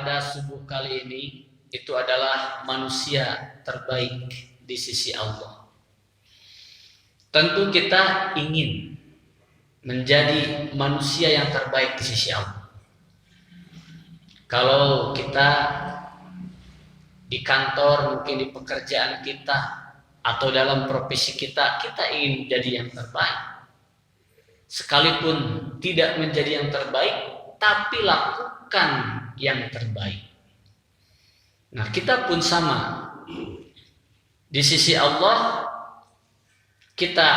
pada subuh kali ini itu adalah manusia terbaik di sisi Allah. Tentu kita ingin menjadi manusia yang terbaik di sisi Allah. Kalau kita di kantor, mungkin di pekerjaan kita atau dalam profesi kita ingin menjadi yang terbaik. Sekalipun tidak menjadi yang terbaik, tapi lakukan yang terbaik. Nah, kita pun sama. Di sisi Allah, kita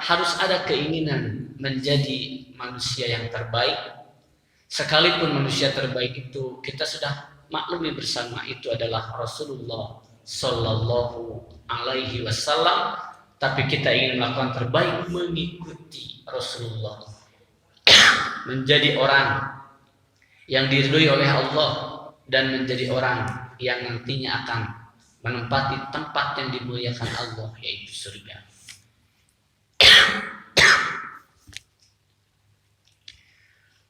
harus ada keinginan menjadi manusia yang terbaik. Sekalipun manusia terbaik itu kita sudah maklumi bersama, itu adalah Rasulullah Sallallahu Alaihi Wasallam, tapi kita ingin melakukan terbaik mengikuti Rasulullah, menjadi orang yang diridhoi oleh Allah dan menjadi orang yang nantinya akan menempati tempat yang dimuliakan Allah, yaitu surga.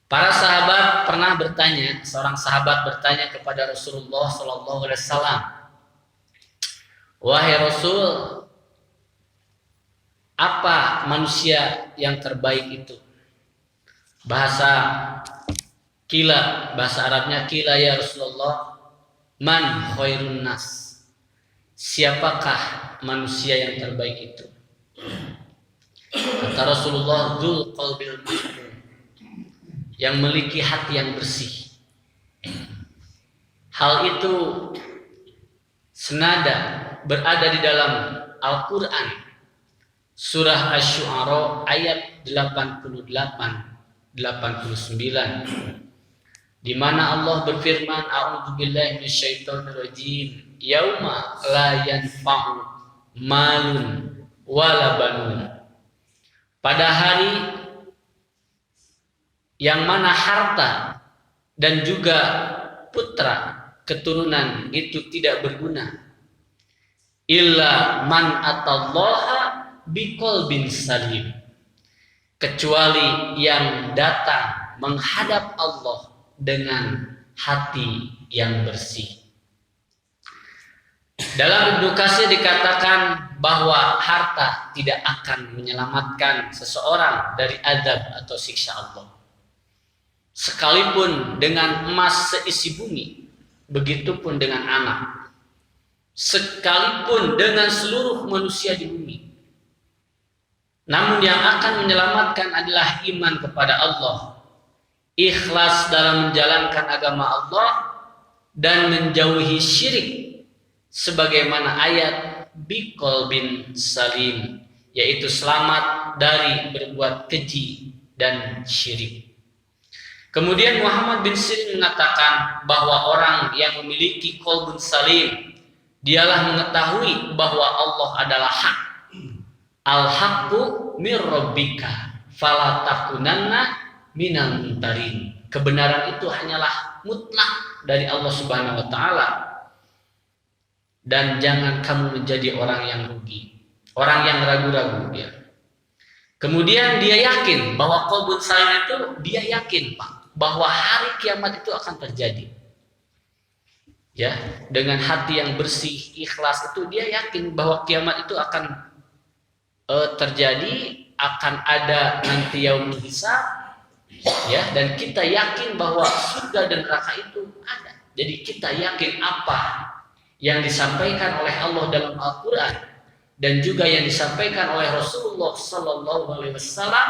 Para sahabat pernah bertanya, seorang sahabat bertanya kepada Rasulullah Sallallahu Alaihi Wasallam, wahai Rasul, apa manusia yang terbaik itu? Bahasa Arabnya kila ya Rasulullah, man khairun nas? Siapakah manusia yang terbaik itu? Kata Rasulullah, dzul qalbil mahmum, yang memiliki hati yang bersih. Hal itu senada berada di dalam Al-Quran, surah Asy-Syu'ara ayat 88-89, di mana Allah berfirman, a'udzubillahi minasyaitonirrajim, yauma la yanfa'u malun wala banun. Pada hari yang mana harta dan juga putra keturunan itu tidak berguna, illa man atallaha biqalbin salim, kecuali yang datang menghadap Allah dengan hati yang bersih. Dalam Ibnu Katsir dikatakan bahwa harta tidak akan menyelamatkan seseorang dari azab atau siksa Allah. Sekalipun dengan emas seisi bumi, begitupun dengan anak, sekalipun dengan seluruh manusia di bumi. Namun yang akan menyelamatkan adalah iman kepada Allah, ikhlas dalam menjalankan agama Allah, dan menjauhi syirik, sebagaimana ayat biqalbin salim, yaitu selamat dari berbuat keji dan syirik. Kemudian Muhammad bin Sirin mengatakan bahwa orang yang memiliki qalbun salim, dialah mengetahui bahwa Allah adalah hak. Al-haqqu mir rabbika fala takunanna minal mumtarin. Kebenaran itu hanyalah mutlak dari Allah Subhanahu wa taala. Dan jangan kamu menjadi orang yang rugi, orang yang ragu-ragu dia. Kemudian dia yakin bahwa qalbun salim itu, dia yakin Pak, bahwa hari kiamat itu akan terjadi. Ya, dengan hati yang bersih, ikhlas itu dia yakin bahwa kiamat itu akan terjadi, akan ada nanti yaumul hisab, ya, dan kita yakin bahwa surga dan neraka itu ada. Jadi kita yakin apa yang disampaikan oleh Allah dalam Al-Quran dan juga yang disampaikan oleh Rasulullah Sallallahu Alaihi Wasallam,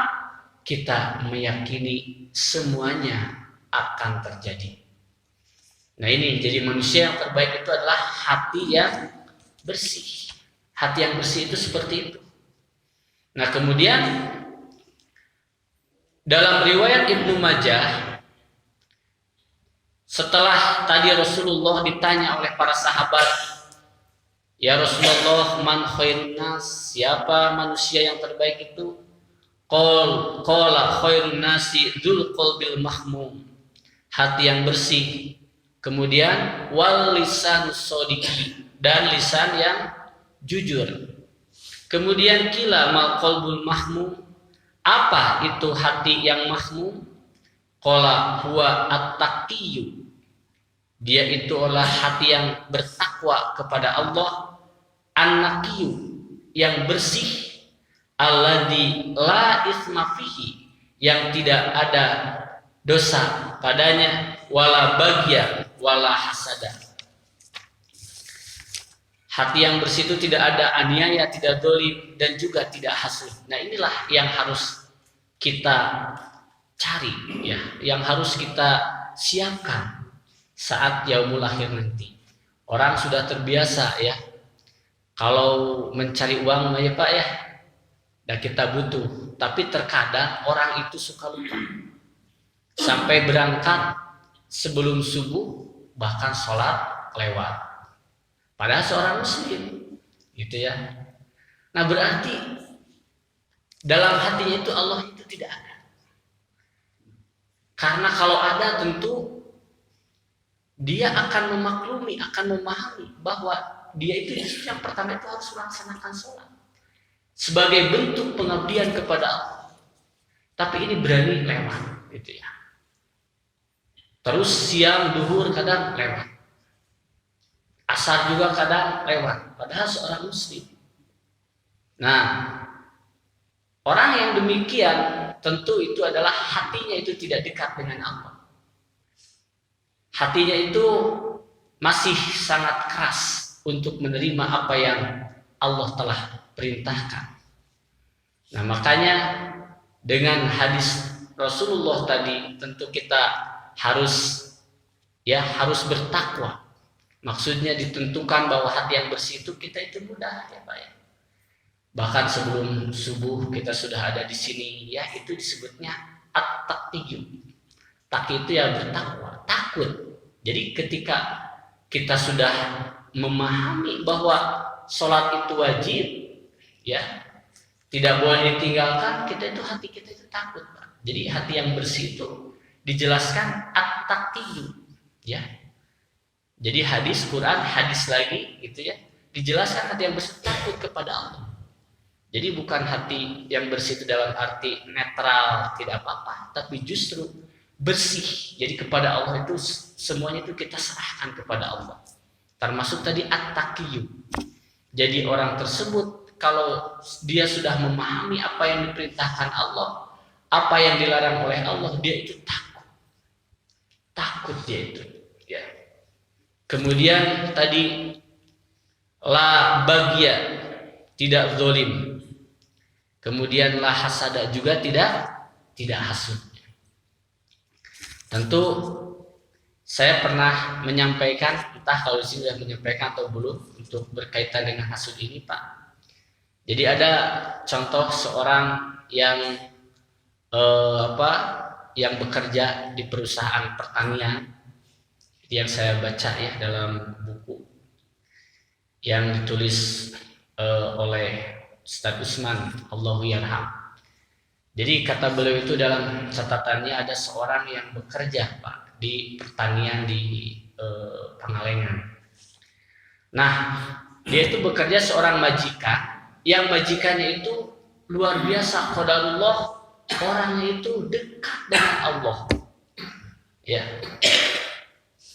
kita meyakini semuanya akan terjadi. Nah ini, jadi manusia yang terbaik itu adalah hati yang bersih. Hati yang bersih itu seperti itu. Nah kemudian dalam riwayat Ibnu Majah, setelah tadi Rasulullah ditanya oleh para sahabat, ya Rasulullah, man khairun nas, siapa manusia yang terbaik itu? Qala khairun nasi dzul qalbil mahmum, hati yang bersih. Kemudian wal lisan sodiki, dan lisan yang jujur. Kemudian kila mal qalbul mahmum, apa itu hati yang mahmum? Qala huwa at-taqiyyu, Dia itu adalah hati yang bertakwa kepada Allah, an-naqiyu, yang bersih, alladzi la isma fihi, yang tidak ada dosa padanya, wala bagya wala hasada. Hati yang bersih itu tidak ada aniaya, tidak zalim, dan juga tidak hasud. Nah, inilah yang harus kita cari, ya, yang harus kita siapkan saat yaumul akhir nanti. Orang sudah terbiasa, ya, kalau mencari uang ya Pak, ya, dan kita butuh. Tapi terkadang orang itu suka lupa. Sampai berangkat sebelum subuh, bahkan sholat lewat. Padahal seorang muslim, gitu ya. Nah, berarti dalam hatinya itu Allah itu tidak ada. Karena kalau ada tentu dia akan memaklumi, akan memahami bahwa dia itu yang pertama itu harus melaksanakan sholat sebagai bentuk pengabdian kepada Allah. Tapi ini berani lewat, gitu ya. Terus siang, duhur kadang lewat, asar juga kadang lewat, padahal seorang muslim. Nah, orang yang demikian tentu itu adalah hatinya itu tidak dekat dengan Allah. Hatinya itu masih sangat keras untuk menerima apa yang Allah telah perintahkan. Nah, makanya dengan hadis Rasulullah tadi tentu kita harus bertakwa. Maksudnya ditentukan bahwa hati yang bersih itu kita itu mudah, ya Pak, ya. Bahkan sebelum subuh kita sudah ada di sini, ya, itu disebutnya at-taqiyyu. Taqi itu yang bertakwa, takut. Jadi ketika kita sudah memahami bahwa sholat itu wajib, ya, tidak boleh ditinggalkan, kita itu hati kita itu takut, Pak. Jadi hati yang bersih itu dijelaskan at-taqiyyu, ya. Jadi hadis Quran, hadis lagi, gitu ya, dijelaskan hati yang bersih takut kepada Allah. Jadi bukan hati yang bersih itu dalam arti netral, tidak apa-apa, tapi justru bersih. Jadi kepada Allah itu semuanya itu kita serahkan kepada Allah. Termasuk tadi at-taqiyyu. Jadi orang tersebut kalau dia sudah memahami apa yang diperintahkan Allah, apa yang dilarang oleh Allah, dia itu takut. Takut dia itu, ya. Kemudian tadi la bagya, tidak zalim. Kemudian la hasada, juga tidak hasud. Tentu saya pernah menyampaikan, entah kalau di sini sudah menyampaikan atau belum, untuk berkaitan dengan hasud ini, Pak. Jadi ada contoh seorang yang yang bekerja di perusahaan pertanian, yang saya baca ya dalam buku yang ditulis oleh Ustaz Usman, Allahu yarham. Jadi kata beliau itu dalam catatannya ada seorang yang bekerja, Pak, di pertanian di Pangalengan. Nah, dia itu bekerja seorang majikan, yang majikannya itu luar biasa qadarullah, orangnya itu dekat dengan Allah. Ya.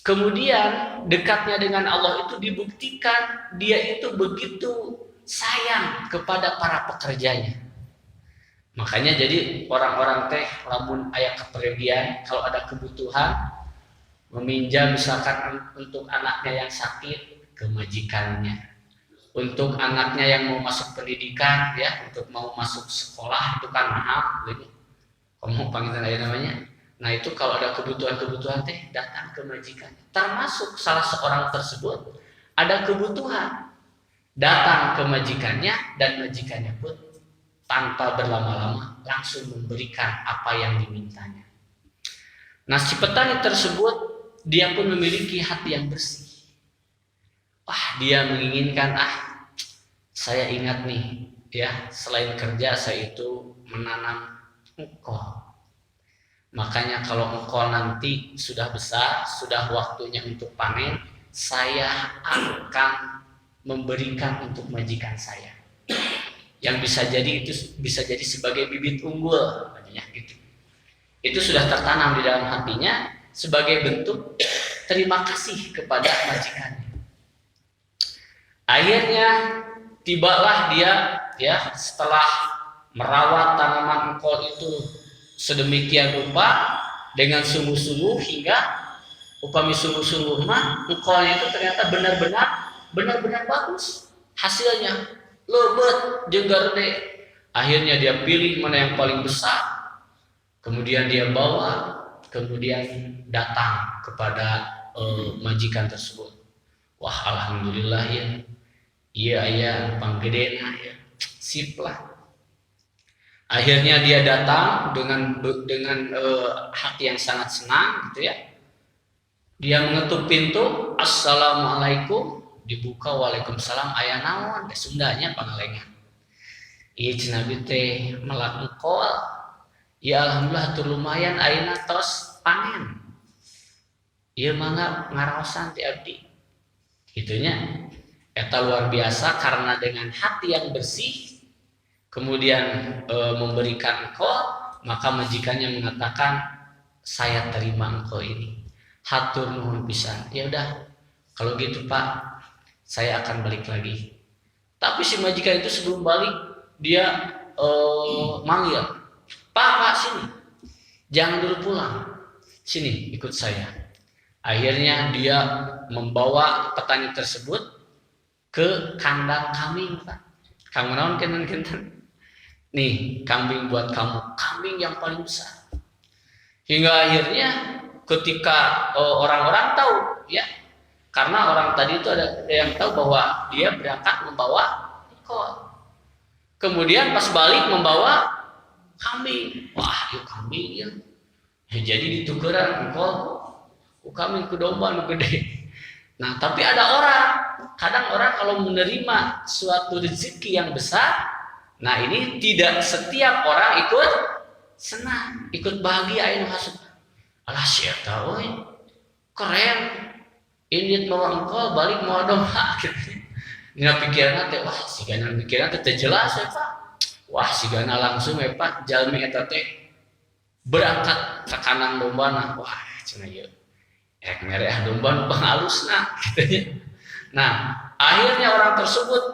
Kemudian dekatnya dengan Allah itu dibuktikan dia itu begitu sayang kepada para pekerjanya. Makanya jadi orang-orang teh lamun aya kepergian, kalau ada kebutuhan meminjam misalkan untuk anaknya yang sakit ke majikannya, untuk anaknya yang mau masuk pendidikan, ya, untuk mau masuk sekolah itu kan mahal, gitu. Kamu panggil namanya. Nah itu kalau ada kebutuhan-kebutuhan teh datang ke majikan. Termasuk salah seorang tersebut ada kebutuhan, datang ke majikannya, dan majikannya pun tanpa berlama-lama langsung memberikan apa yang dimintanya. Nah si petani tersebut dia pun memiliki hati yang bersih. Wah, dia menginginkan, saya ingat nih, ya, selain kerja saya itu menanam engkol. Makanya kalau engkol nanti sudah besar, sudah waktunya untuk panen, saya akan memberikan untuk majikan saya. Yang bisa jadi sebagai bibit unggul, gitu. Itu sudah tertanam di dalam hatinya sebagai bentuk terima kasih kepada majikannya. Akhirnya tibalah dia ya setelah merawat tanaman engkol itu sedemikian rupa dengan sungguh-sungguh hingga upami sungguh-sungguh mah engkolnya itu ternyata benar-benar bagus hasilnya, lebat jeung gede. Akhirnya dia pilih mana yang paling besar, kemudian dia bawa, kemudian datang kepada majikan tersebut. Wah, alhamdulillah ya. Iya panggedena ya. Sip lah. Akhirnya dia datang dengan hati yang sangat senang gitu ya. Dia mengetuk pintu, assalamualaikum, dibuka, waalaikumsalam, aya naon, Sundanya pangalengan. Ieu cenah teh melak engkol. Ya alhamdulillah tur lumayan ayeuna tos panen. Ieu mangga ngaraosan ti abdi. Gitunya. Eta luar biasa karena dengan hati yang bersih kemudian memberikan engkol, maka majikannya mengatakan saya terima engkol ini. Hatur nuhun pisan. Ya udah, kalau gitu Pak, saya akan balik lagi. Tapi si majikan itu sebelum balik dia manggil, Pak sini, jangan dulu pulang, sini ikut saya. Akhirnya dia membawa petani tersebut ke kandang kambing, Pak. Kamu naon kenten? Nih, kambing buat kamu, kambing yang paling besar. Hingga akhirnya ketika orang-orang tahu, ya, karena orang tadi itu ada yang tahu bahwa dia berangkat membawa engkol. Kemudian pas balik membawa kambing. Wah, yuk kambing ya. Jadi ditukeran engkol, kambing ku domba nu gede. Nah, tapi ada orang, kadang orang kalau menerima suatu rezeki yang besar, nah ini tidak setiap orang ikut senang, ikut bahagia anu hasud. Alah sia eta euy. Keren. Ini bawa engkol balik mau domba gitu. Dina pikiran teh wah sigana pikiran teh jelas ya Pak. Wah sigana langsung ya Pak jalmi eta teh berangkat ke kandang dombana. Wah cenah ieu. Rek mereh domba nu halusna gitu. Nah, akhirnya orang tersebut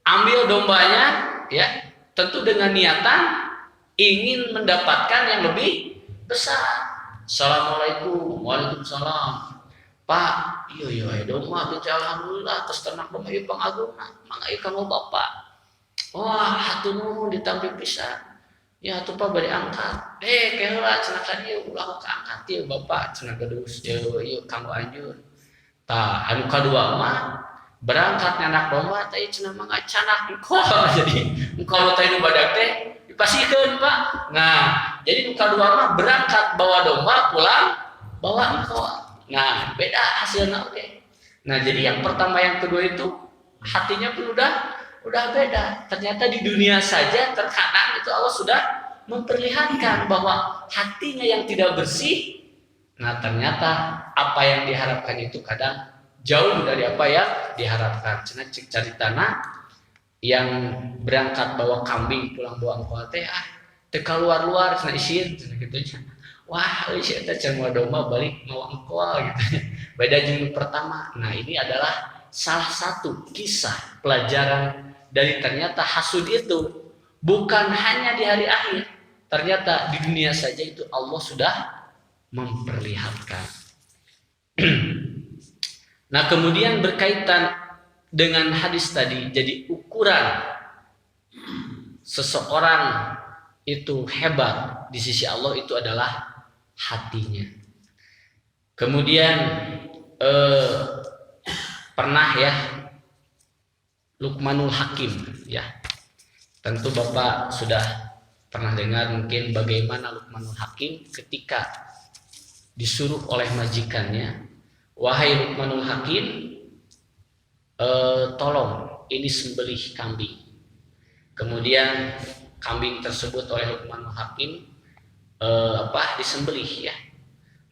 ambil dombanya ya, tentu dengan niatan ingin mendapatkan yang lebih besar. Assalamualaikum, waalaikumsalam. Pak, iya domba binti alhamdulillah terus ternak domba ieu pangagungna. Mangga ieu kanggo Bapak. Wah, hatur nuhun ditampi pisan. Ya tuh Pak bari angkat. Keheula cenah ka dieu ulah kaangkat ieu Bapak cenah geus ieu kanggo anjeun. Tah anu kadua mah berangkat anak domba teh cenah mangga canak engkol jadi engkol teh nu badag teh dipasikeun Pak. Nah, jadi nu kadua mah berangkat bawa domba pulang bawa engkol. Nah, beda hasilnya oke. Nah, jadi yang pertama yang kedua itu hatinya pun udah beda. Ternyata di dunia saja terkadang itu Allah sudah memperlihatkan bahwa hatinya yang tidak bersih. Nah, ternyata apa yang diharapkan itu kadang jauh dari apa yang diharapkan. Cenah cek caritana yang berangkat bawa kambing pulang bawa engkol teh teu kaluar-luar cenah isin cenah kitu. Wah, euy eta can domba balik bawa engkol gitu. Beda jeung pertama. Nah, ini adalah salah satu kisah pelajaran dari ternyata hasud itu bukan hanya di hari akhir, ternyata di dunia saja itu Allah sudah memperlihatkan. Nah, kemudian berkaitan dengan hadis tadi, jadi ukuran seseorang itu hebat di sisi Allah itu adalah hatinya. Kemudian pernah ya Luqmanul Hakim ya. Tentu Bapak sudah pernah dengar mungkin bagaimana Luqmanul Hakim ketika disuruh oleh majikannya, wahai Luqmanul Hakim, tolong ini sembelih kambing. Kemudian kambing tersebut oleh Luqmanul Hakim disembelih ya.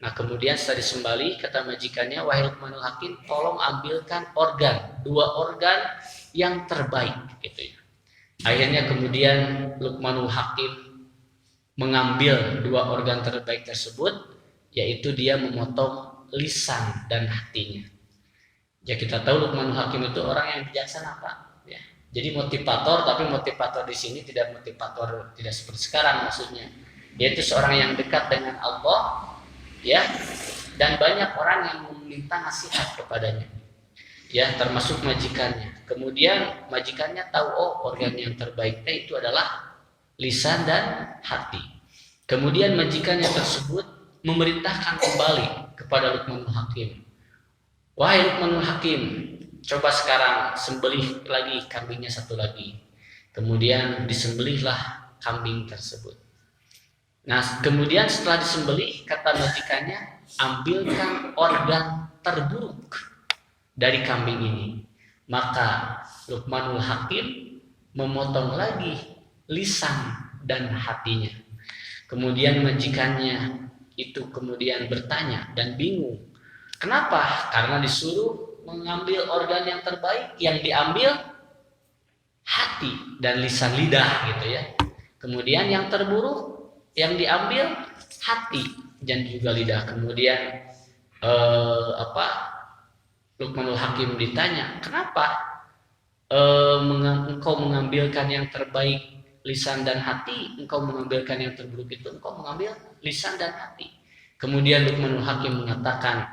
Nah, kemudian setelah disembelih kata majikannya, wahai Luqmanul Hakim, tolong ambilkan dua organ yang terbaik gitu ya. Akhirnya kemudian Luqmanul Hakim mengambil dua organ terbaik tersebut, yaitu dia memotong lisan dan hatinya. Ya kita tahu Luqmanul Hakim itu orang yang bijaksana Pak. Ya. Jadi motivator, tapi motivator di sini tidak motivator tidak seperti sekarang maksudnya. Yaitu seorang yang dekat dengan Allah, ya, dan banyak orang yang meminta nasihat kepadanya. Ya, termasuk majikannya. Kemudian majikannya tahu organ yang terbaiknya itu adalah lisan dan hati. Kemudian majikannya tersebut memerintahkan kembali kepada Luqmanul Hakim. Wahai Luqmanul Hakim, coba sekarang sembelih lagi kambingnya satu lagi. Kemudian disembelihlah kambing tersebut. Nah, kemudian setelah disembelih, kata majikannya, ambilkan organ terburuk dari kambing ini. Maka Luqmanul Hakim memotong lagi lisan dan hatinya. Kemudian majikannya itu kemudian bertanya dan bingung. Kenapa? Karena disuruh mengambil organ yang terbaik, yang diambil hati dan lisan lidah gitu ya. Kemudian yang terburuk yang diambil hati dan juga lidah. Kemudian Luqmanul Hakim ditanya, kenapa engkau mengambilkan yang terbaik lisan dan hati, engkau mengambilkan yang terburuk itu, engkau mengambil lisan dan hati. Kemudian Luqmanul Hakim mengatakan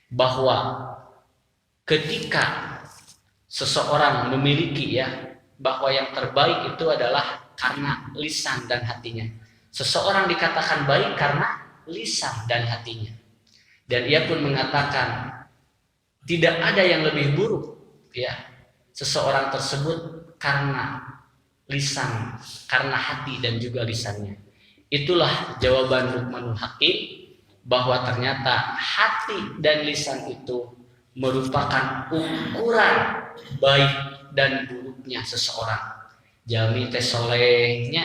bahwa ketika seseorang memiliki bahwa yang terbaik itu adalah karena lisan dan hatinya. Seseorang dikatakan baik karena lisan dan hatinya. Dan ia pun mengatakan tidak ada yang lebih buruk seseorang tersebut karena lisan, karena hati dan juga lisannya. Itulah jawaban Luqmanul Hakim bahwa ternyata hati dan lisan itu merupakan ukuran baik dan buruknya seseorang. Jami teh solehnya,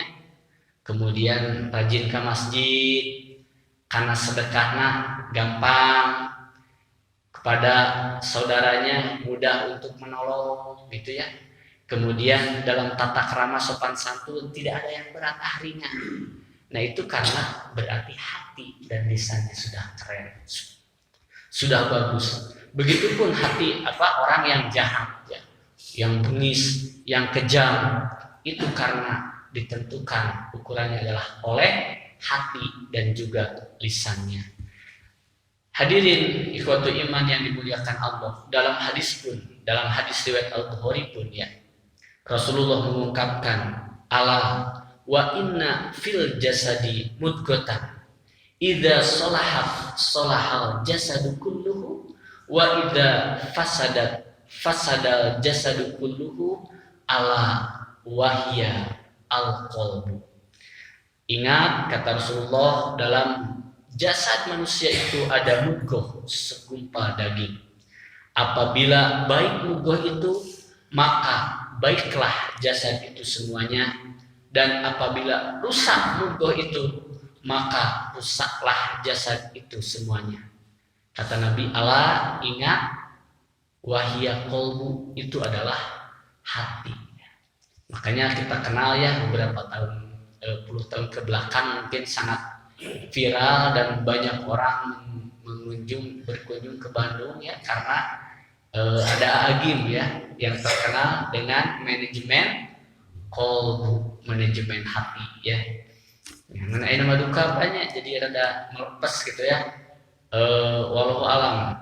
kemudian rajin ke masjid, karena sedekahnya gampang, kepada saudaranya mudah untuk menolong gitu ya. Kemudian dalam tata krama sopan santun tidak ada yang berat ringan. Nah itu karena berarti hati dan lisannya sudah keren, sudah bagus. Begitupun hati orang yang jahat yang bengis, yang kejam, itu karena ditentukan ukurannya adalah oleh hati dan juga lisannya. Hadirin ikhwatu iman yang dimuliakan Allah, dalam hadis riwayat Al-Bukhari pun Rasulullah mengungkapkan, ala wa inna fil jasadi mudghatan idza salahal jasadu kulluhu wa idza fasadal jasadu kulluhu ala wahya al-qalbu. Ingat kata Rasulullah, dalam jasad manusia itu ada mudghah, segumpal daging. Apabila baik mudghah itu, maka baiklah jasad itu semuanya. Dan apabila rusak mudghah itu, maka rusaklah jasad itu semuanya. Kata Nabi, ala ingat, wahya qalbu, itu adalah hati. Makanya kita kenal beberapa tahun, puluh tahun ke belakang mungkin sangat viral dan banyak orang berkunjung ke Bandung karena ada agim yang terkenal dengan manajemen qalbu, manajemen hati mengenai nama duka banyak, jadi rada melepas gitu walau alam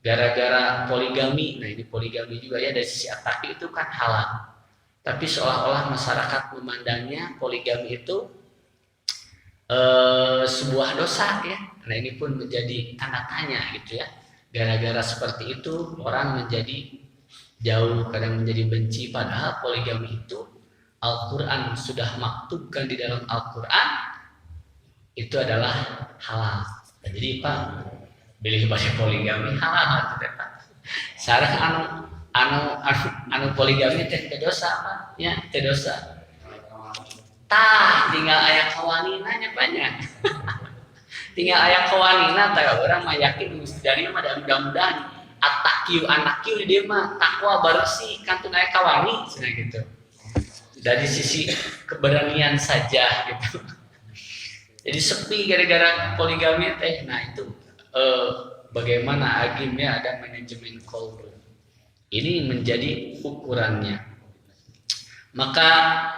gara-gara poligami. Nah ini poligami juga dari sisi akhlak itu kan halal, tapi seolah-olah masyarakat memandangnya poligami itu sebuah dosa Nah ini pun menjadi tanda tanya gitu Gara-gara seperti itu orang menjadi jauh, kadang menjadi benci, padahal poligami itu Al-Quran sudah maktubkan di dalam Al-Quran itu adalah halal. Nah, jadi Pak pilih pada poligami halal gitu Pak. Sareng anu poligami teh dosa Pak teh dosa. Tinggal aya kawaninanya banyak. Tinggal aya kawanina teh orang mah yakin dari mah mudah-mudahan atakiu anakiu di dia mah takwa bersih kantun aya kawani gitu. Dari sisi keberanian saja gitu. Jadi sepi gara-gara poligami teh. Nah itu bagaimana agimnya ada manajemen kolbu. Ini menjadi ukurannya. Maka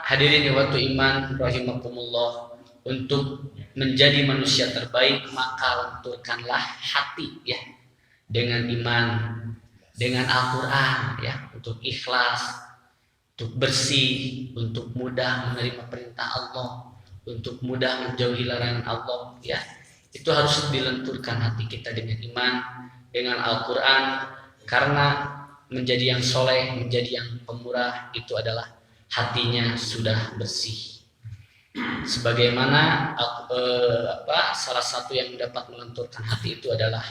hadirin waktu iman rahimakumullah, untuk menjadi manusia terbaik maka lenturkanlah hati ya dengan iman, dengan Al-Qur'an ya, untuk ikhlas, untuk bersih, untuk mudah menerima perintah Allah, untuk mudah menjauhi larangan Allah ya. Itu harus dilenturkan hati kita dengan iman, dengan Al-Qur'an, karena menjadi yang soleh, menjadi yang pemurah itu adalah hatinya sudah bersih. Sebagaimana salah satu yang dapat melenturkan hati itu adalah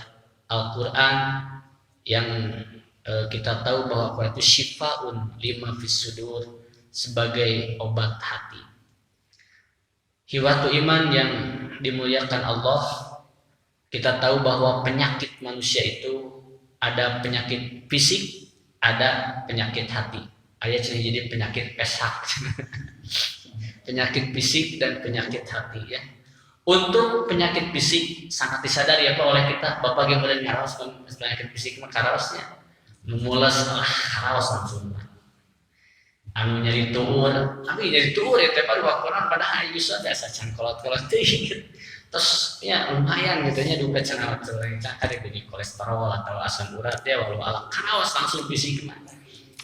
Al-Qur'an, yang kita tahu bahwa Al-Qur'an itu syifaun lima fis sudur, sebagai obat hati. Hiwatu iman yang dimuliakan Allah, kita tahu bahwa penyakit manusia itu ada penyakit fisik, ada penyakit hati. Ayat ini jadi penyakit pesak. Penyakit fisik dan penyakit hati ya. Untuk penyakit fisik sangat disadari ya Pak oleh kita. Bapak yang boleh ngaraos penyakit fisik mah karaosnya memulas karaos langsung. Anu nyari tuur, tapi nyari tuur ya teh baru wakonan pada ayu saja sacan kolot-kolot teh. Terus ya lumayan gitu nya duka cenah teuing cakar jadi kolesterol atau asam urat ya walau alam karaos langsung fisik mah.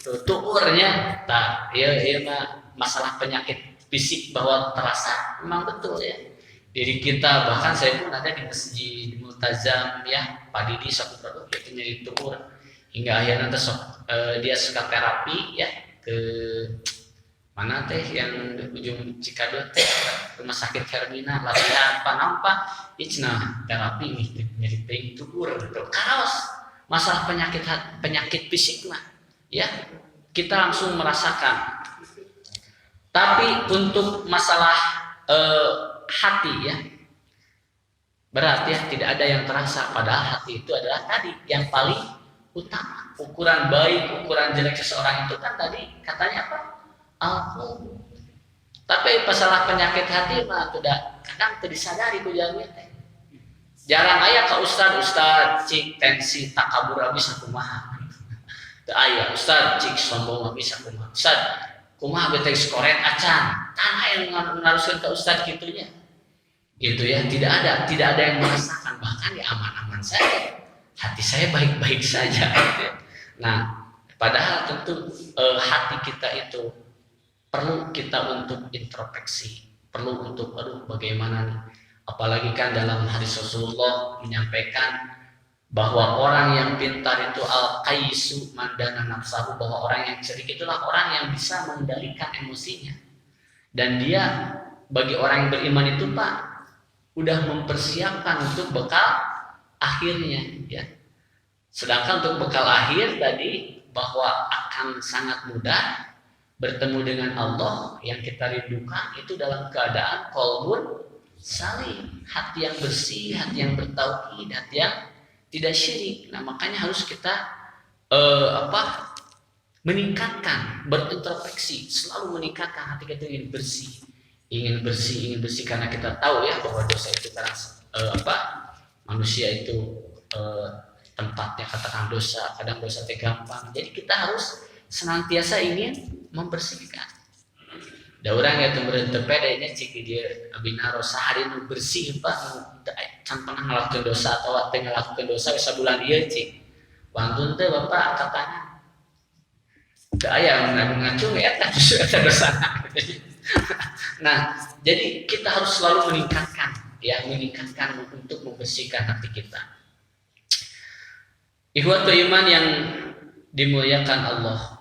Tuurnya tak ya mah masalah penyakit fisik bahwa terasa memang betul ya diri kita. Bahkan saya pun ada di masjid Multazam ya Pak Didi sok produk itu nyari tuur hingga akhirnya dia suka terapi ya ke mana teh yang ujung Cikadut teh rumah sakit Hermina latihan panampa icna terapi nih nyari tuur gitu kaos masalah penyakit fisik mah ya kita langsung merasakan. Tapi untuk masalah hati ya berat ya, tidak ada yang terasa. Padahal hati itu adalah tadi yang paling utama. Ukuran baik, ukuran jelek seseorang itu kan tadi katanya apa? Al-Qulub. Tapi masalah penyakit hati mah tidak kadang tidak disadari ku jalmi teh. Jarang aya ka ustaz cik tensi takabur bisa kumaha. Teu aya ustaz cik sombong bisa kumaha. Ustaz kumaha bete skoret acan. Tanah yang mengaruskan ke ustaz gitunya. Gitu ya, tidak ada yang merasakan, bahkan ya aman-aman saja. Hati saya baik-baik saja. Nah, padahal tentu hati kita itu perlu kita untuk introspeksi, perlu untuk bagaimana nih. Apalagi kan dalam hadis Rasulullah menyampaikan bahwa orang yang pintar itu al-qaisu mandana nafsahu, bahwa orang yang cerdik itulah orang yang bisa mengendalikan emosinya. Dan dia bagi orang yang beriman itu Pak udah mempersiapkan untuk bekal akhirnya ya. Sedangkan untuk bekal akhir tadi bahwa akan sangat mudah bertemu dengan Allah yang kita rindukan itu dalam keadaan qalbun salim, hati yang bersih, hati yang bertauhid, hati yang tidak syirik. Nah, makanya harus kita meningkatkan, berintrospeksi, selalu meningkatkan hati kita ingin bersih karena kita tahu ya bahwa dosa itu kan manusia itu tempatnya katakan dosa, kadang dosa itu gampang. Jadi kita harus senantiasa ingin membersihkan. Da urang ya teu meureun teu pedenya cik dia abinaro sahari nu bersih Pak, can pernah ngalakukeun dosa atau teu ngalakukeun dosa sabulan ieu cik. Wantun teh Bapak angkat tangan. Teu aya nu ngacung eta dosa. Nah, jadi kita harus selalu meningkatkan untuk membersihkan hati kita. Ikhwatu iman yang dimuliakan Allah,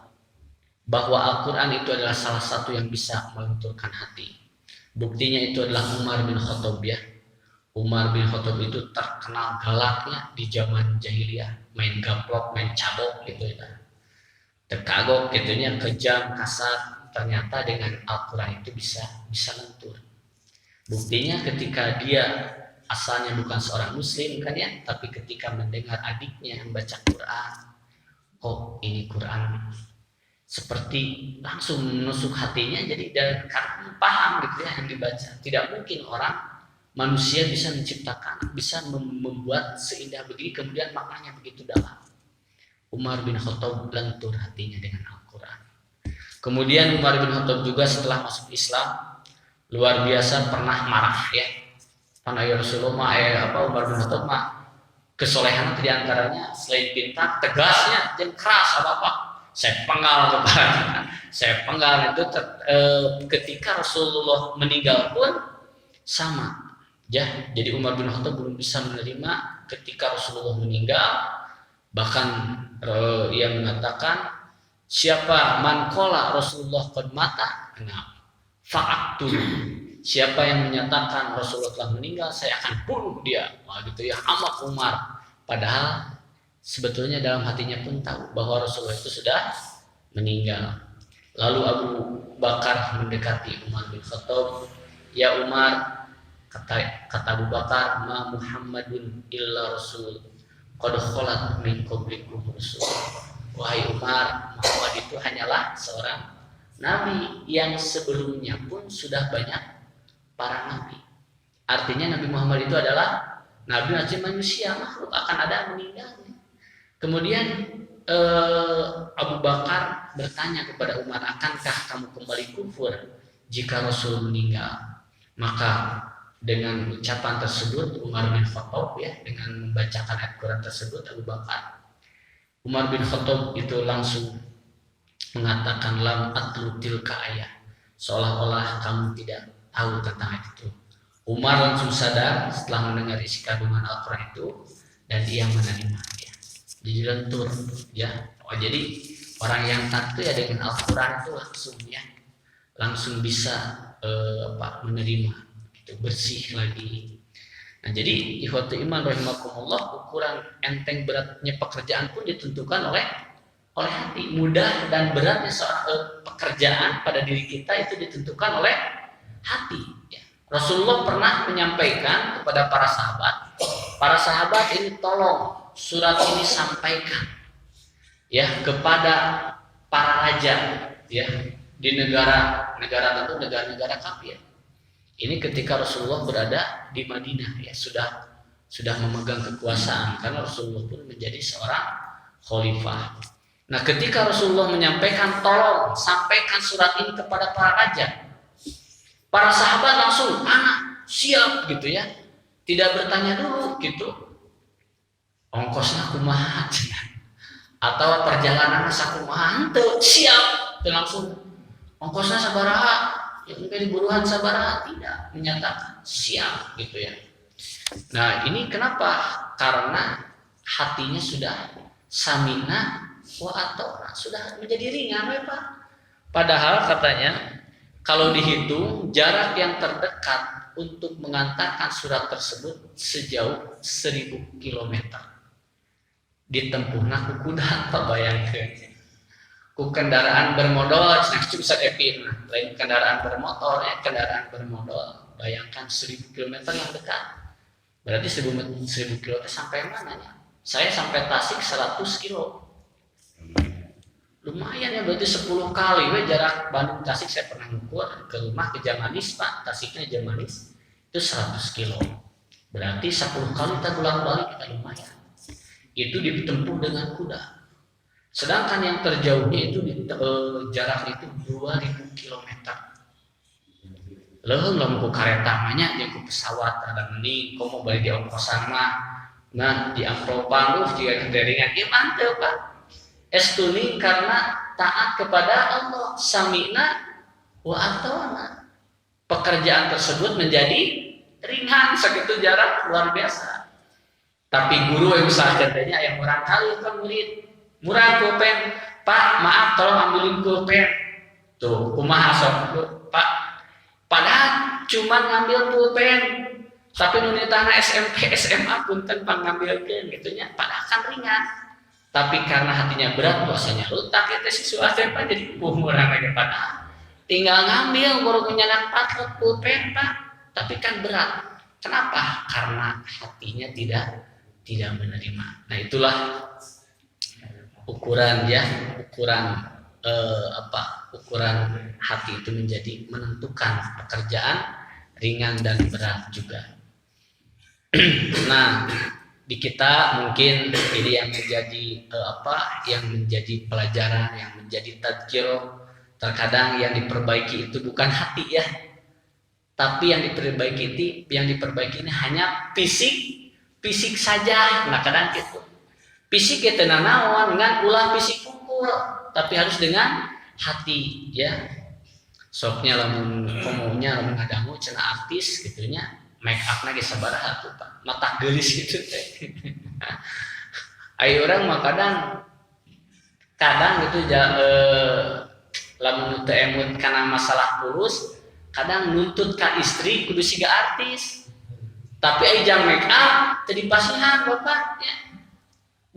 bahwa Al-Quran itu adalah salah satu yang bisa melenturkan hati. Buktinya itu adalah Umar bin Khattab ya. Umar bin Khattab itu terkenal galaknya di zaman jahiliyah, main gaplok, main cabok gitu ya. Terkagok gitunya, kejam, kasar. Ternyata dengan Al-Quran itu bisa lentur. Buktinya ketika dia asalnya bukan seorang muslim kan ya, tapi ketika mendengar adiknya yang baca Quran, oh ini Quran seperti langsung menusuk hatinya, jadi dan karena paham gitu ya yang dibaca. Tidak mungkin orang manusia bisa menciptakan, bisa membuat seindah begini, kemudian maknanya begitu dalam. Umar bin Khattab lentur hatinya dengan Al-Quran. Kemudian Umar bin Khattab juga setelah masuk Islam luar biasa pernah marah ya. Karena ya Rasulullah Umar bin Khattab kesolehan itu diantaranya selain pintar, tegasnya jangan keras apa saya penggal kepalanya. Saya penggal itu ketika Rasulullah meninggal pun sama. Ya, jadi Umar bin Khattab belum bisa menerima ketika Rasulullah meninggal. Bahkan yang mengatakan siapa mankola Rasulullah qad mata, fa'aktu. Siapa yang menyatakan Rasulullah telah meninggal, saya akan bunuh dia. Wah, gitu ya, amat Umar. Padahal sebetulnya dalam hatinya pun tahu bahwa Rasulullah itu sudah meninggal. Lalu Abu Bakar mendekati Umar bin Khattab. Ya Umar, kata Abu Bakar, ma Muhammadun illa Rasul. Qad khalat min qablikum rusul. Wahai Umar, Muhammad itu hanyalah seorang nabi yang sebelumnya pun sudah banyak para nabi. Artinya Nabi Muhammad itu adalah nabi manusia, makhluk akan ada meninggalnya. Kemudian Abu Bakar bertanya kepada Umar, akankah kamu kembali kufur jika Rasul meninggal? Maka dengan ucapan tersebut Umar bin Khattab ya, dengan membacakan ayat Quran tersebut, Abu Bakar, Umar bin Khattab itu langsung mengatakan lam atlu tilka ayat, seolah-olah kamu tidak tahu tentang ayat itu. Umar langsung sadar setelah mendengar isi kandungan Al-Quran itu dan dia menerima ya. Jadi lentur ya. Oh, jadi orang yang taat ya dengan Al-Quran itu langsung bisa menerima. Bersih lagi. Nah, jadi ikhwatu iman rahimakumullah, ukuran enteng beratnya pekerjaan pun ditentukan oleh hati. Mudah dan beratnya seorang pekerjaan pada diri kita itu ditentukan oleh hati ya. Rasulullah pernah menyampaikan kepada para sahabat ini tolong surat ini sampaikan ya kepada para raja ya di negara kafir. Ini ketika Rasulullah berada di Madinah ya, sudah memegang kekuasaan karena Rasulullah pun menjadi seorang khalifah. Nah, ketika Rasulullah menyampaikan tolong sampaikan surat ini kepada para raja, para sahabat langsung siap gitu ya, tidak bertanya dulu gitu, ongkosnya kumaha atau perjalanan sakumaha, siap langsung ongkosnya sabaraha. Yang dari buruhan sabaraha, tidak menyatakan siap gitu ya. Nah, ini kenapa? Karena hatinya sudah samina wa ata'na, sudah menjadi ringan ya Pak. Padahal katanya kalau dihitung jarak yang terdekat untuk mengantarkan surat tersebut sejauh 1000 km. Ditempuhna ku kuda, Pak, bayangkeun. Ku kendaraan bermodal, bisa Evin, lain kendaraan bermotor ya, kendaraan bermodal. Bayangkan 1000 km yang dekat. Berarti 1000 km sampai mana ya? Saya sampai Tasik 100 kilo. Lumayan ya, berarti 10 kali jarak Bandung Tasik. Saya pernah ngukur ke rumah ke Jamanis Pak, Tasiknya Jamanis itu 100 kilo. Berarti 10 kali kita bolak-balik, kita lumayan. Itu ditempuh dengan kuda. Sedangkan yang terjauhnya itu jarak itu 2000 km. Leuheung lamun ku kareta mah nya jeung ku pesawat ada mending komo bari di ongkosan mah. Nah, di amplopan jika kenderingan ieu manteu Pak. Estuning karena taat kepada Allah, samina wa ata'na. Pekerjaan tersebut menjadi ringan segitu jarak luar biasa. Tapi guru yang usaha jadinya yang murah kali kan murid. Murah pulpen, Pak, maaf tolong ambilin pulpen. Tuh, kumaha sok, Pak. Padahal cuma ngambil pulpen, tapi nunitana SMP, SMA punten pang ngambilkeun gitunya, padahal kan ringan. Tapi karena hatinya berat, puasanya lutak ya siswa SMP jadi murah lagi padahal. Tinggal ngambil baru menyenang patrot pulpen, Pak. Tapi kan berat. Kenapa? Karena hatinya tidak menerima. Nah, itulah ukuran hati itu menjadi menentukan pekerjaan ringan dan berat juga. Nah, di kita mungkin ini yang menjadi yang menjadi pelajaran, yang menjadi tadzkirah. Terkadang yang diperbaiki itu bukan hati ya, tapi yang diperbaiki ini hanya fisik saja. Nah kadang gitu, fisik itu nanawan dengan ulah fisik pukul, tapi harus dengan hati ya. Soknya lamun komonya lamun ngadangu cenah artis gitunya, make up lagi sabaraha tuh Pak, mata gelis gitu teh. Ayo orang mah kadang gitu lamun teu emut kana masalah tulus, kadang nuntut ka istri kudu siga artis. Tapi ai jam make up teu dipasihan Bapak ya.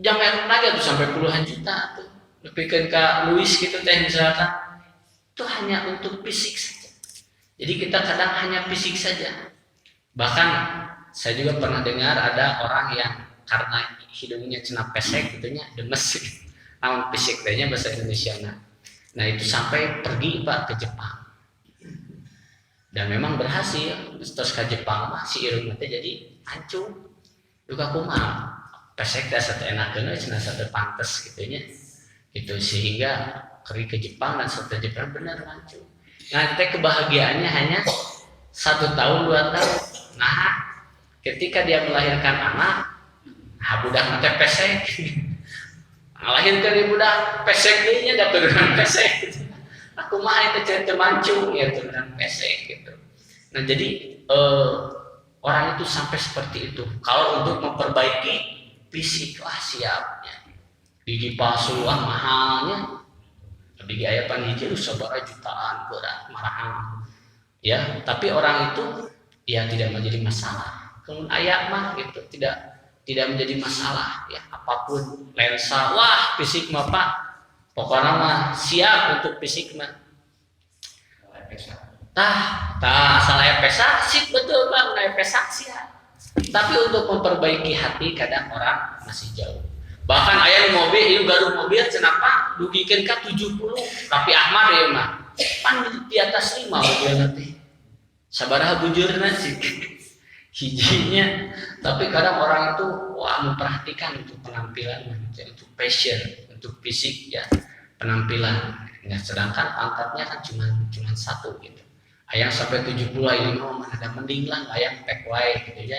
Jam make up lagi tuh sampai puluhan juta tuh. Nepikeun ka Louis gitu teh misalkan. Itu hanya untuk fisik saja. Jadi kita kadang hanya fisik saja. Bahkan saya juga pernah dengar ada orang yang karena hidungnya cenah pesek gitunya demes. Namun fisik tehnya bahasa Indonesia. Nah itu sampai pergi Pak ke Jepang. Dan memang berhasil. Terus ke Jepang mah si irung teh jadi hancur. Juga kumaha pesek teh sate enakeun cenah sate pantes gitunya. Itu sehingga pergi ke Jepang dan setelah Jepang benar hancur. Nah, kebahagiaannya hanya 1 tahun 2 tahun. Nah, ketika dia melahirkan anak, budak teh pesek. Melahirkan budak pesek dia nya turunan pesek. Aku mah itu cerita mancung ya turunan pesek gitu. Nah, jadi orang itu sampai seperti itu. Kalau untuk memperbaiki fisik siapnya. Gigi palsu mahalnya. Bagi aya panhiji sabaraha jutaan berat mahal ya, tapi orang itu ya tidak menjadi masalah. Kemudian aya mah gitu tidak menjadi masalah ya, apapun lensa wah fisik mah Pak pokoknya mah siap untuk fisik mah asal aya pesak sip betul Bang, aya pesak siap. Tapi untuk memperbaiki hati kadang orang masih jauh. Bahkan ayah di mobil, ini baru mobil kenapa dugikeun ka 70, tapi Ahmad ya mah pan di atas 5 mobil nanti. Sabaraha bujurna sih hijinya, tapi kadang orang itu memperhatikan untuk penampilan, untuk fashion, untuk fisik ya, penampilan. Nah, sedangkan pantatnya kan cuma satu gitu. Ayang sampai 70 ini mah ada mending lah ayang tek wae gitu ya.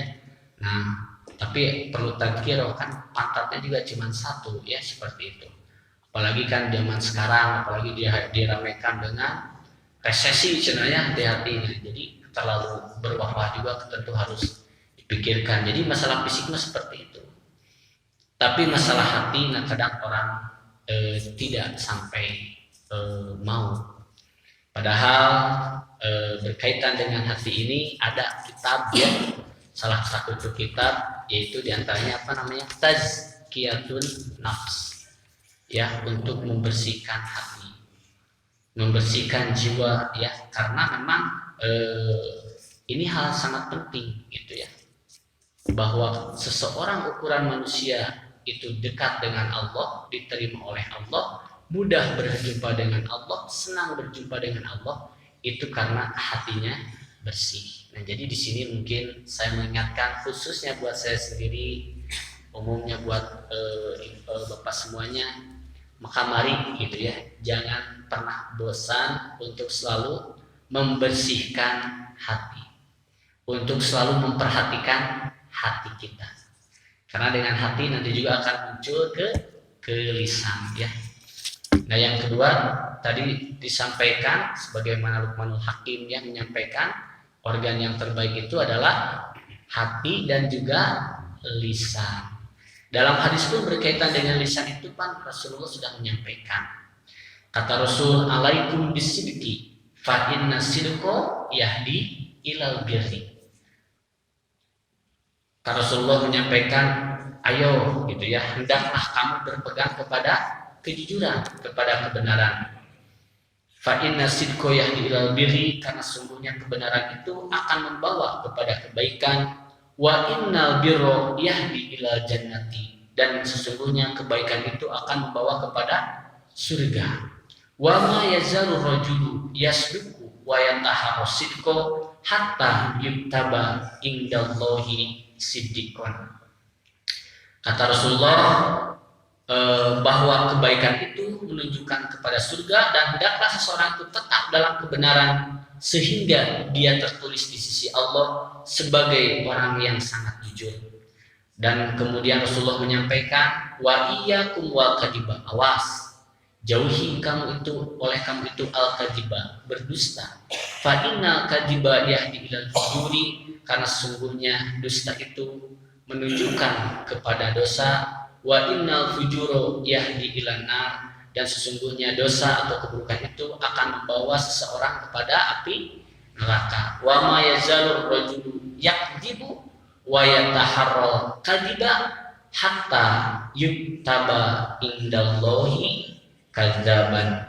Nah, tapi perlu tadzkirah kan pantatnya juga cuma satu ya seperti itu. Apalagi kan zaman sekarang, apalagi diramaikan dengan resesi sebenarnya hati-hatinya. Jadi terlalu berwah-wah juga tentu harus dipikirkan. Jadi masalah fisik mah seperti itu. Tapi masalah hati kadang orang tidak sampai mau. Padahal berkaitan dengan hati ini ada kitab ya. Salah satu kitab yaitu diantaranya Tazkiyatun Nafs ya, untuk membersihkan hati, membersihkan jiwa ya, karena memang ini hal sangat penting gitu ya, bahwa seseorang ukuran manusia itu dekat dengan Allah, diterima oleh Allah, mudah berjumpa dengan Allah, senang berjumpa dengan Allah, itu karena hatinya bersih. Nah, jadi di sini mungkin saya mengingatkan khususnya buat saya sendiri, umumnya buat Bapak semuanya, maka mari gitu ya, jangan pernah bosan untuk selalu membersihkan hati, untuk selalu memperhatikan hati kita. Karena dengan hati nanti juga akan muncul ke lisan ya. Nah, yang kedua tadi disampaikan sebagaimana Luqmanul Hakim yang menyampaikan organ yang terbaik itu adalah hati dan juga lisan. Dalam hadis pun berkaitan dengan lisan itu kan Rasulullah sudah menyampaikan. Kata Rasul, alaikum bisidqi fa inna sidqa yahdi ilal birri. Kata Rasulullah menyampaikan, ayo gitu ya, hendaklah kamu berpegang kepada kejujuran, kepada kebenaran. Fa inna sidqa yahdi ilal birri, karena sungguhnya kebenaran itu akan membawa kepada kebaikan. Wa innal birra yahdi ilal jannati, dan sesungguhnya kebaikan itu akan membawa kepada surga. Wa ma yazalu rajulu yasduqu wa yataharra sidqa hatta yuktaba indallahi siddiqun. Kata Rasulullah bahwa kebaikan itu menunjukkan kepada surga, dan hendaklah seseorang itu tetap dalam kebenaran sehingga dia tertulis di sisi Allah sebagai orang yang sangat jujur. Dan kemudian Rasulullah menyampaikan, wa iyyakum wal kadhiba, awas, jauhi kamu itu al kadhiba, berdusta. Fa innal kadhiba yahdi ilal fujuri, karena sesungguhnya dusta itu menunjukkan kepada dosa. Wa innal fujuro yahdi ilan nar, dan sesungguhnya dosa atau keburukan itu akan membawa seseorang kepada api neraka. Wa ma yazalu rajulu yakdzibu wa yataharral kadhiba hatta yuktaba indallahi kadzaban.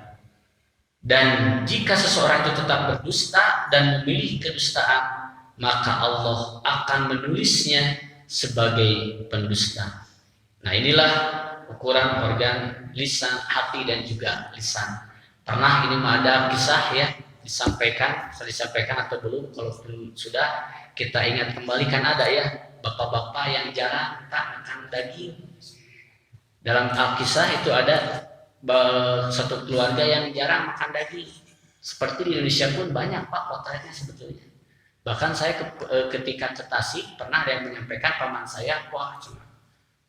Dan jika seseorang itu tetap berdusta dan memilih kedustaan, maka Allah akan menulisnya sebagai pendusta. Nah, inilah ukuran organ lisan, hati, dan juga lisan. Pernah ini ada kisah ya disampaikan atau belum? Kalau belum sudah, kita ingat kembali, kan ada ya bapak-bapak yang jarang tak makan daging. Dalam Alkisah itu ada satu keluarga yang jarang makan daging. Seperti di Indonesia pun banyak Pak potretnya sebetulnya. Bahkan saya ketika ke Tasik pernah ada yang menyampaikan, paman saya, wah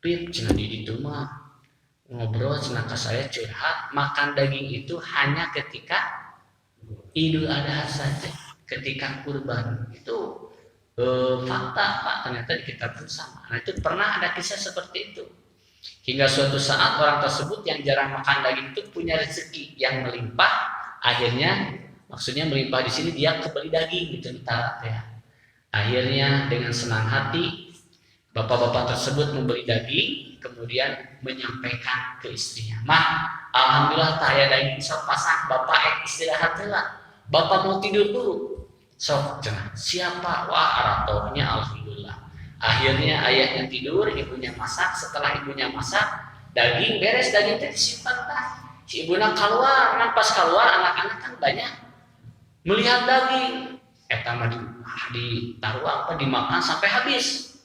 Pip, cina di itu mah ngobrol, cina ke saya curhat, makan daging itu hanya ketika Idul Adha saja, ketika kurban. Itu fakta Pak, ternyata di kitab pun sama. Nah, itu pernah ada kisah seperti itu. Hingga suatu saat orang tersebut yang jarang makan daging itu punya rezeki yang melimpah. Akhirnya, maksudnya melimpah di sini dia kebeli daging gitu, ya. Akhirnya dengan senang hati bapak-bapak tersebut membeli daging, kemudian menyampaikan ke istrinya, "Mah, alhamdulillah tak ada daging, sok pasang bapak istirahat lah. Bapak mau tidur dulu." Sok cenah. Siapa? Wah, aratohnya alhamdulillah. Akhirnya ayahnya tidur, ibunya masak. Setelah ibunya masak, daging beres, daging itu disimpan tah. Si ibunya keluar, nah pas keluar anak-anak kan banyak melihat daging. Eta mah ditaruh apa dimakan sampai habis.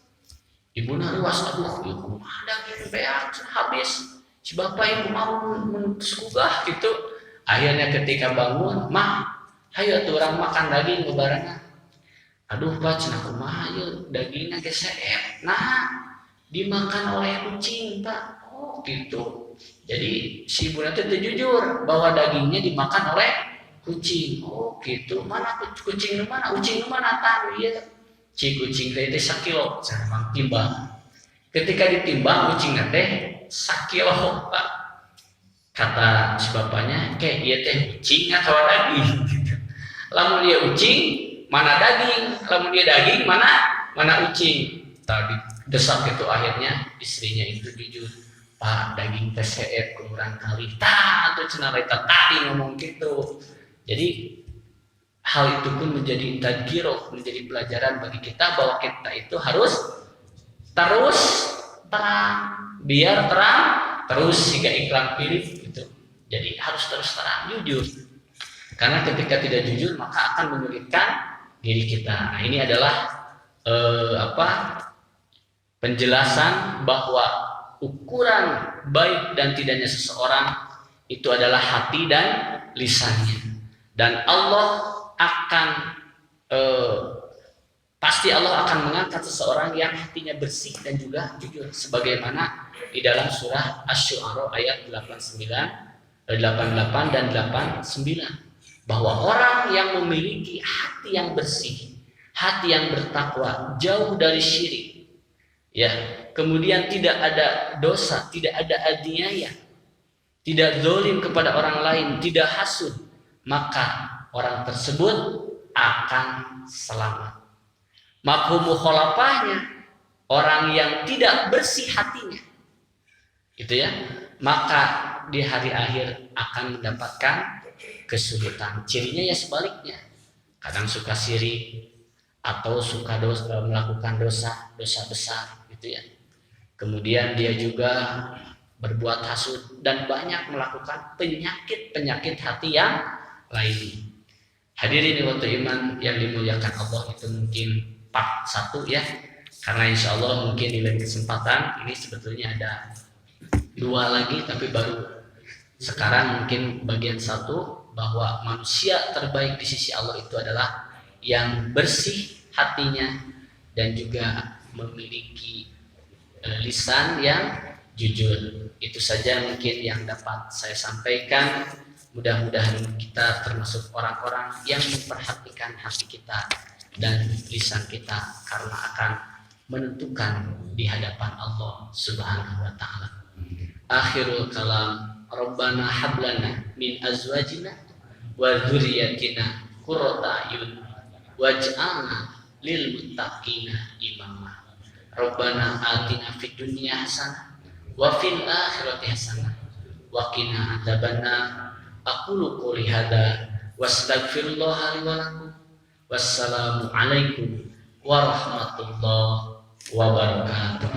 Ibu naruas, aduh, ibu daging beak habis. Si bapak ibu mau menusugah gitu. Akhirnya ketika bangun, mah, hayo tuh orang makan daging lebaran. Aduh Pak, cenah kumaha ieu dagingnya geseep. Nah, dimakan oleh kucing Pak. Oh gitu. Jadi si ibu nanti jujur bahwa dagingnya dimakan oleh kucing. Oh gitu. Mana kucing nu mana? Kucing nu mana tahu ya? Si kucing teh 1 kilo, cara timbang. Ketika ditimbang kucing teh 1 kilo Pak. Kata si bapaknya, kayak iya teh kucing atau daging. Lamun dia kucing, mana daging? Lamun dia daging, mana kucing? Tadi desak itu akhirnya istrinya itu jujur, Pak, daging teh seep kurang kali. Tah, tuh cenah eta tadi ngomong gitu. Jadi hal itu pun menjadi tadkirah, menjadi pelajaran bagi kita bahwa kita itu harus terus terang, biar terang terus jika iklan pilih gitu. Jadi harus terus terang, jujur. Karena ketika tidak jujur maka akan menyulitkan diri kita. Nah, ini adalah penjelasan bahwa ukuran baik dan tidaknya seseorang itu adalah hati dan lisannya. Dan Allah akan pasti Allah akan mengangkat seseorang yang hatinya bersih dan juga jujur, sebagaimana di dalam surah Asy-Syu'ara ayat 88 dan 89, bahwa orang yang memiliki hati yang bersih, hati yang bertakwa, jauh dari syirik, ya, kemudian tidak ada dosa, tidak ada aniaya, tidak zalim kepada orang lain, tidak hasud, maka orang tersebut akan selamat. Mafhum mukhalafahnya, orang yang tidak bersih hatinya, gitu ya, maka di hari akhir akan mendapatkan kesulitan. Cirinya ya sebaliknya, kadang suka sirik atau suka melakukan dosa besar, gitu ya. Kemudian dia juga berbuat hasud dan banyak melakukan penyakit hati yang lain. Hadirin waktu iman yang dimuliakan Allah, itu mungkin part 1 ya. Karena insya Allah mungkin di lain kesempatan ini sebetulnya ada 2 lagi, tapi baru sekarang mungkin bagian 1, bahwa manusia terbaik di sisi Allah itu adalah yang bersih hatinya dan juga memiliki lisan yang jujur. Itu saja mungkin yang dapat saya sampaikan. Mudah-mudahan kita termasuk orang-orang yang memperhatikan hati kita dan lisan kita, karena akan menentukan di hadapan Allah Subhanahu wa taala. Akhirul kalam, Rabbana hablana min azwajina wa dzurriyyatina qurrata a'yun waj'alna lil muttaqina imama. Rabbana atina fid dunya hasanah wa fil akhirati hasanah wa qina adzabannar. Aqulu qouli hadza wastaghfirullaha li wa lakum. Wassalamu alaikum warahmatullahi wabarakatuh.